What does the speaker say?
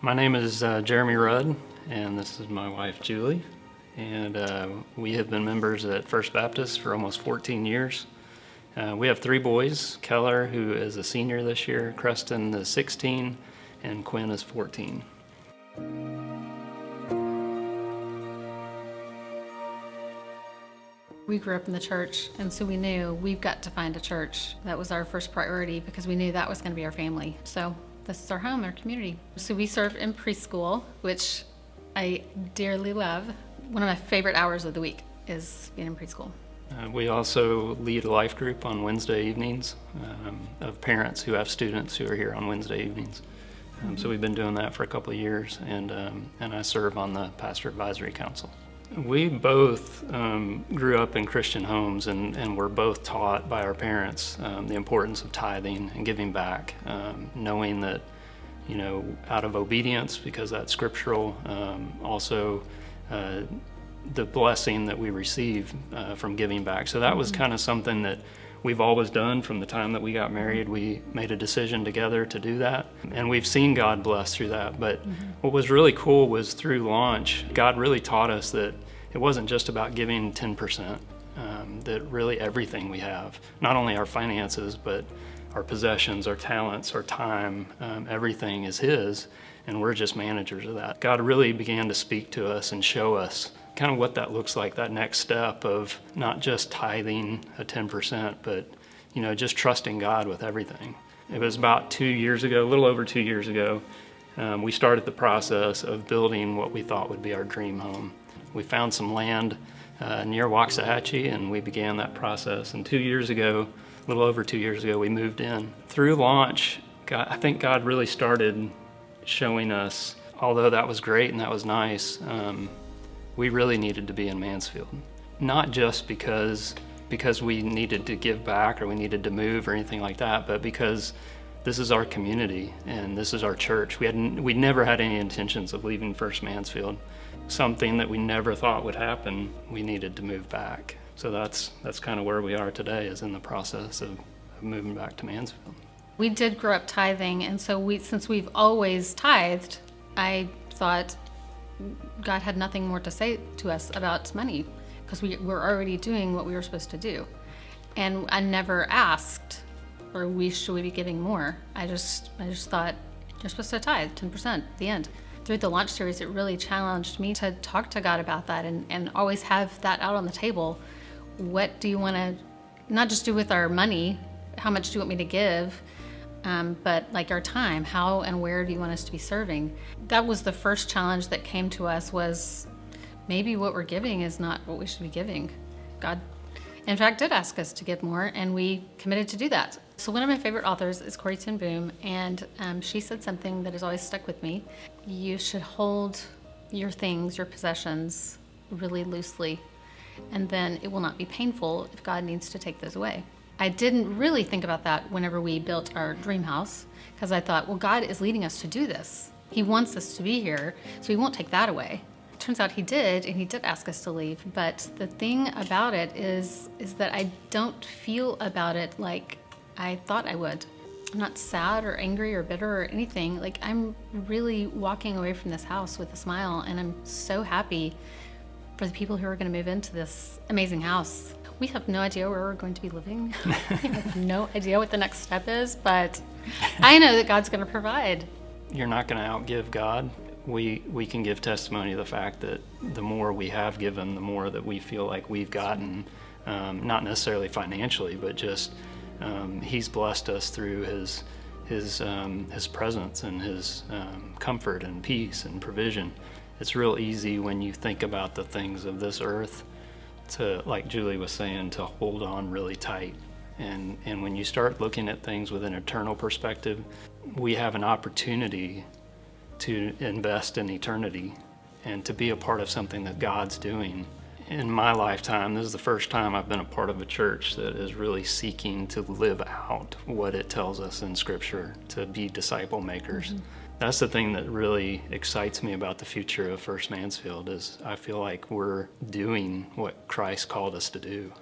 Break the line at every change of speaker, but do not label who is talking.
My name is Jeremy Rudd, and this is my wife Julie. And we have been members at First Baptist for almost 14 years. We have three boys: Keller, who is a senior this year, Creston is 16, and Quinn is 14.
We grew up in the church, and so we knew we've got to find a church. That was our first priority because we knew that was going to be our family. So this is our home, our community. So we serve in preschool, which I dearly love. One of my favorite hours of the week is being in preschool.
We also lead a life group on Wednesday evenings of parents who have students who are here on Wednesday evenings. So we've been doing that for a couple of years, and I serve on the Pastor Advisory Council. We both grew up in Christian homes, and were both taught by our parents the importance of tithing and giving back, knowing that, you know, out of obedience, because that's scriptural, also the blessing that we receive from giving back. So that was kind of something that we've always done from the time that we got married. We made a decision together to do that, and we've seen God bless through that. But what was really cool was through launch, God really taught us that it wasn't just about giving 10%, that really everything we have, not only our finances, but our possessions, our talents, our time, everything is His, and we're just managers of that. God really began to speak to us and show us kind of what that looks like, that next step of not just tithing a 10%, but, you know, just trusting God with everything. It was about 2 years ago, a little over 2 years ago, we started the process of building what we thought would be our dream home. We found some land near Waxahachie, and we began that process. And 2 years ago, a little over 2 years ago, we moved in. Through launch, I think God really started showing us, although that was great and that was nice, we really needed to be in Mansfield. Not just because we needed to give back or we needed to move or anything like that, but because this is our community and this is our church. We never had any intentions of leaving First Mansfield. Something that we never thought would happen, we needed to move back. So that's kind of where we are today, is in the process of moving back to Mansfield.
We did grow up tithing, and so since we've always tithed, I thought God had nothing more to say to us about money, because we were already doing what we were supposed to do. And I never asked, should we be giving more? I just thought, you're supposed to tithe 10% at the end. Through the launch series, it really challenged me to talk to God about that and always have that out on the table. What do you want to not just do with our money? How much do you want me to give? But like our time, how and where do you want us to be serving? That was the first challenge that came to us, was maybe what we're giving is not what we should be giving. God, in fact, did ask us to give more, and we committed to do that. So one of my favorite authors is Corrie ten Boom, and she said something that has always stuck with me. You should hold your things, your possessions, really loosely, and then it will not be painful if God needs to take those away. I didn't really think about that whenever we built our dream house, because I thought, well, God is leading us to do this. He wants us to be here, so He won't take that away. It turns out He did, and He did ask us to leave. But the thing about it is that I don't feel about it like I thought I would. I'm not sad or angry or bitter or anything. Like, I'm really walking away from this house with a smile, and I'm so happy for the people who are going to move into this amazing house. We have no idea where we're going to be living. We have no idea what the next step is, but I know that God's going to provide.
You're not going to outgive God. We can give testimony of the fact that the more we have given, the more that we feel like we've gotten, not necessarily financially, but just He's blessed us through His presence and His comfort and peace and provision. It's real easy when you think about the things of this earth to, like Julie was saying, to hold on really tight. And when you start looking at things with an eternal perspective, we have an opportunity to invest in eternity and to be a part of something that God's doing. In my lifetime, this is the first time I've been a part of a church that is really seeking to live out what it tells us in Scripture, to be disciple makers. That's the thing that really excites me about the future of First Mansfield, is I feel like we're doing what Christ called us to do.